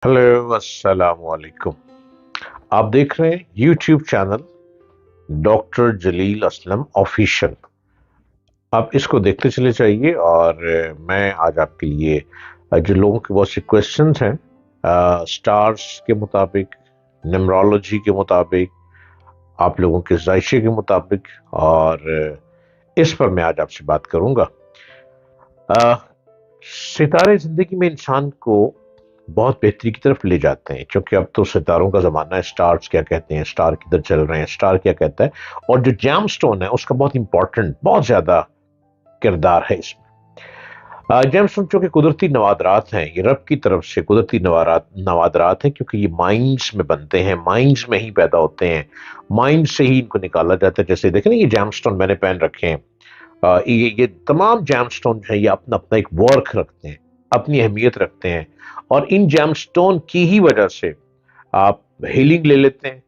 Hello अस्सलाम वालेकुम। आप देख रहे हैं यूट्यूब चैनल डॉक्टर जलील असलम ऑफिशियल। आप इसको देखते चले जाइए और मैं आज आपके लिए जो लोगों के बहुत से क्वेश्चंस हैं स्टार्स के मुताबिक, न्यूमरोलॉजी के मुताबिक, आप लोगों के जायशे के मुताबिक, और इस पर मैं आज आपसे बात करूंगा। अ, सितारे जिंदगी में इंसान को बहुत बेहतरी की तरफ ले जाते हैं, क्योंकि अब तो सितारों का जमाना है। स्टार्स क्या कहते हैं, स्टार किधर चल रहे हैं, स्टार क्या कहता है, और जो जैम स्टोन है उसका बहुत इंपॉर्टेंट, बहुत ज्यादा किरदार है इसमें। जैम स्टोन चूंकि कुदरती नवादरात हैं, ये रब की तरफ से कुदरती नवादरात हैं, क्योंकि ये माइंस में बनते हैं, माइंस में ही पैदा होते हैं, माइंड से ही इनको निकाला जाता है। जैसे देखें ना, ये जैम स्टोन मैंने पहन रखे हैं। ये तमाम जैम स्टोन जो है ये अपना अपना एक वर्क रखते हैं, अपनी अहमियत रखते हैं, और इन जैम स्टोन की ही वजह से आप हीलिंग ले लेते हैं।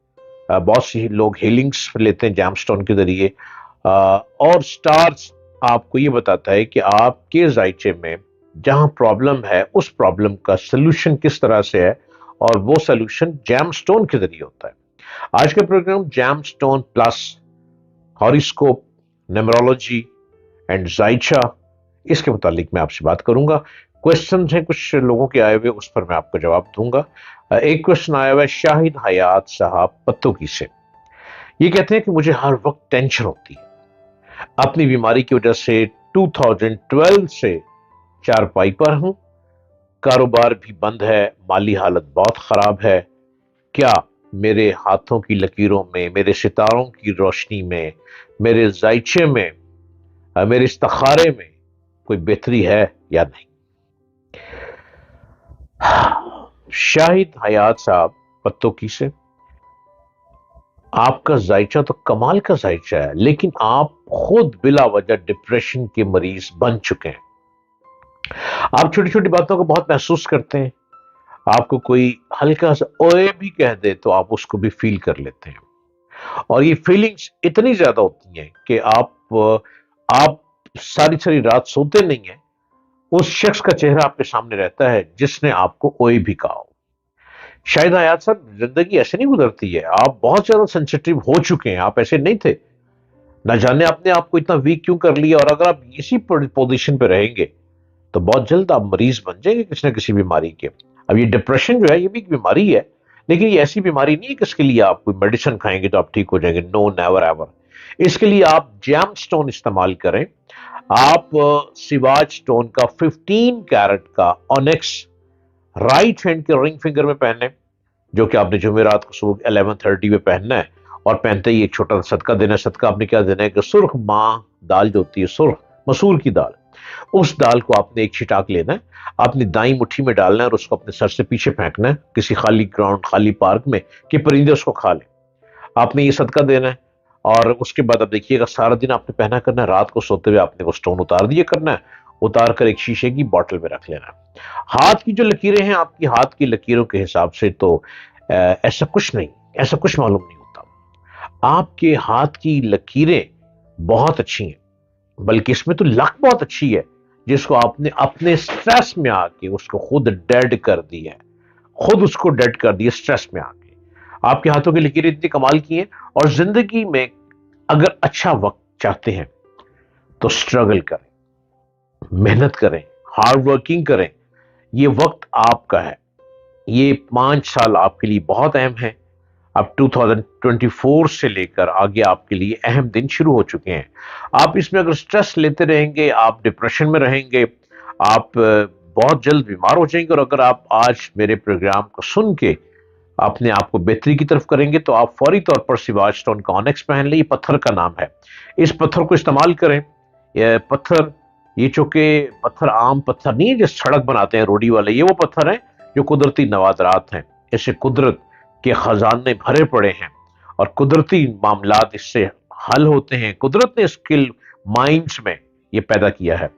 बहुत सी लोग हीलिंग्स लेते हैं जैम स्टोन के जरिए। और स्टार्स आपको ये बताता है कि आपके जायचे में जहां प्रॉब्लम है उस प्रॉब्लम का सोल्यूशन किस तरह से है, और वो सोल्यूशन जैम स्टोन के जरिए होता है। आज का programme gemstone plus horoscope, numerology and जायचा, इसके मुतालिक मैं आपसे बात करूंगा। क्वेश्चन हैं कुछ लोगों के आए हुए, उस पर मैं आपको जवाब दूंगा। एक क्वेश्चन आया हुआ है शाहिद हयात साहब पत्तोकी से। ये कहते हैं कि मुझे हर वक्त टेंशन होती है, अपनी बीमारी की वजह से 2012 से चारपाई पर हूं, कारोबार भी बंद है, माली हालत बहुत खराब है। क्या मेरे हाथों की लकीरों में, मेरे सितारों की रोशनी में, मेरे जायचे में, मेरे इस्तिखारे में कोई बेहतरी है या नहीं? शाहिद हयात साहब पत्तोकी से, आपका जायचा तो कमाल का जायचा है, लेकिन आप खुद बिला वजह डिप्रेशन के मरीज बन चुके हैं। आप छोटी छोटी बातों को बहुत महसूस करते हैं। आपको कोई हल्का सा ओए भी कह दे तो आप उसको भी फील कर लेते हैं, और ये फीलिंग्स इतनी ज्यादा होती हैं कि आप सारी सारी रात सोते नहीं हैं। उस शख्स का चेहरा आपके सामने रहता है जिसने आपको ओए भी कहा हो। शायद हयात साहब, जिंदगी ऐसे नहीं गुजरती है। आप बहुत ज्यादा सेंसिटिव हो चुके हैं, आप ऐसे नहीं थे। ना जाने आपने आपको इतना वीक क्यों कर लिया, और अगर आप इसी पोजीशन पे रहेंगे तो बहुत जल्द आप मरीज बन जाएंगे किसी ना किसी बीमारी के। अब ये डिप्रेशन जो है ये भी एक बीमारी है, लेकिन ये ऐसी बीमारी नहीं है कि इसके लिए आप कोई मेडिसिन खाएंगे तो आप ठीक हो जाएंगे। No, never ever. इसके लिए आप जैम स्टोन इस्तेमाल करें। आप सिवाज स्टोन का 15 कैरेट का ऑनेक्स राइट हैंड के रिंग फिंगर में पहने, जो कि आपने जुमेरात को सुबह 11:30 पे पहनना है। और पहनते ही एक छोटा सा सदका देना है। सदका आपने क्या देना है कि सुर्ख माह दाल जो होती है, सुर्ख मसूर की दाल, उस दाल को आपने एक छिटाक लेना है, अपनी दाई मुट्ठी में डालना है और उसको अपने सर से पीछे फेंकना है किसी खाली ग्राउंड, खाली पार्क में, कि परिंदे उसको खा ले। आपने ये सदका देना है, और उसके बाद आप देखिएगा सारा दिन आपने पहना करना है। रात को सोते हुए आपने वो स्टोन उतार दिया करना है, उतार कर एक शीशे की बोतल में रख लेना है। हाथ की जो लकीरें हैं, आपकी हाथ की लकीरों के हिसाब से तो ऐसा कुछ नहीं, ऐसा कुछ मालूम नहीं होता। आपके हाथ की लकीरें बहुत अच्छी हैं, बल्कि इसमें तो लक बहुत अच्छी है, जिसको आपने अपने स्ट्रेस में आके उसको खुद डेड कर दिया है, खुद उसको डेड कर दिया स्ट्रेस में आके। आपके हाथों की लकीरें इतनी कमाल की हैं। और जिंदगी में अगर अच्छा वक्त चाहते हैं तो स्ट्रगल करें, मेहनत करें, हार्ड वर्किंग करें। ये वक्त आपका है। ये 5 साल आपके लिए बहुत अहम है। अब 2024 से लेकर आगे आपके लिए अहम दिन शुरू हो चुके हैं। आप इसमें अगर स्ट्रेस लेते रहेंगे, आप डिप्रेशन में रहेंगे, आप बहुत जल्द बीमार हो जाएंगे। और अगर आप आज मेरे प्रोग्राम को सुन के अपने आप को बेहतरी की तरफ करेंगे तो आप फौरी तौर पर सिवाज स्टोन का ऑनेक्स पहन लें। ये पत्थर का नाम है, इस पत्थर को इस्तेमाल करें। ये पत्थर, ये चूंकि पत्थर आम पत्थर नहीं है जो सड़क बनाते हैं रोडी वाले, ये वो पत्थर है जो कुदरती नवादरात हैं। इससे कुदरत के खजाने भरे पड़े हैं और कुदरती मामलात इससे हल होते हैं। कुदरत ने स्किल माइंड्स में ये पैदा किया है।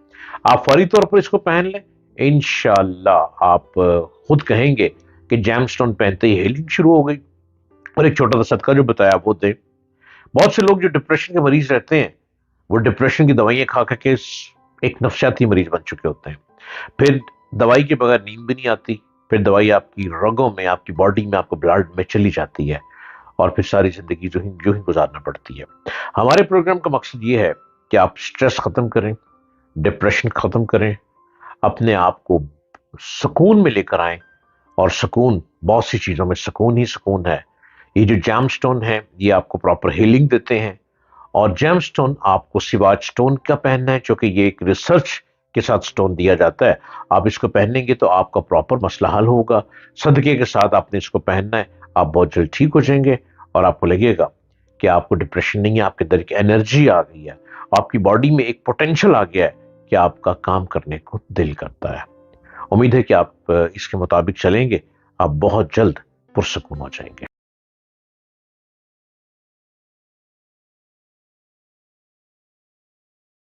आप फौरी तौर पर इसको पहन लें, इंशाल्लाह आप खुद कहेंगे कि जैमस्टोन पहनते ही हीलिंग शुरू हो गई। और एक छोटा सा सदका जो बताया वो दे। बहुत से लोग जो डिप्रेशन के मरीज रहते हैं, वो डिप्रेशन की दवाइयां खा करके एक नफसियाती मरीज बन चुके होते हैं। फिर दवाई के बगैर नींद भी नहीं आती, پھر دوائی آپ کی رگوں میں، آپ کی باڈی میں، آپ کو بلڈ میں چلی جاتی ہے، اور پھر ساری زندگی جو ہی گزارنا پڑتی ہے۔ ہمارے پروگرام کا مقصد یہ ہے کہ آپ سٹریس ختم کریں، ڈپریشن ختم کریں، اپنے آپ کو سکون میں لے کر آئیں، اور سکون بہت سی چیزوں میں سکون ہی سکون ہے۔ یہ جو جیم سٹون ہے یہ آپ کو پراپر ہیلنگ دیتے ہیں، اور جیم سٹون آپ کو سواج سٹون کا پہننا ہے، چونکہ یہ ایک ریسرچ کے ساتھ سٹون دیا جاتا ہے۔ آپ اس کو پہنیں گے تو آپ کا پراپر مسئلہ حل ہوگا۔ صدقے کے ساتھ آپ نے اس کو پہننا ہے، آپ بہت جلد ٹھیک ہو جائیں گے، اور آپ کو لگے گا کہ آپ کو ڈپریشن نہیں ہے، آپ کے اندر ایک انرجی آ گئی ہے، آپ کی باڈی میں ایک پوٹینشل آ گیا ہے کہ آپ کا کام کرنے کو دل کرتا ہے۔ امید ہے کہ آپ اس کے مطابق چلیں گے، آپ بہت جلد پرسکون ہو جائیں گے۔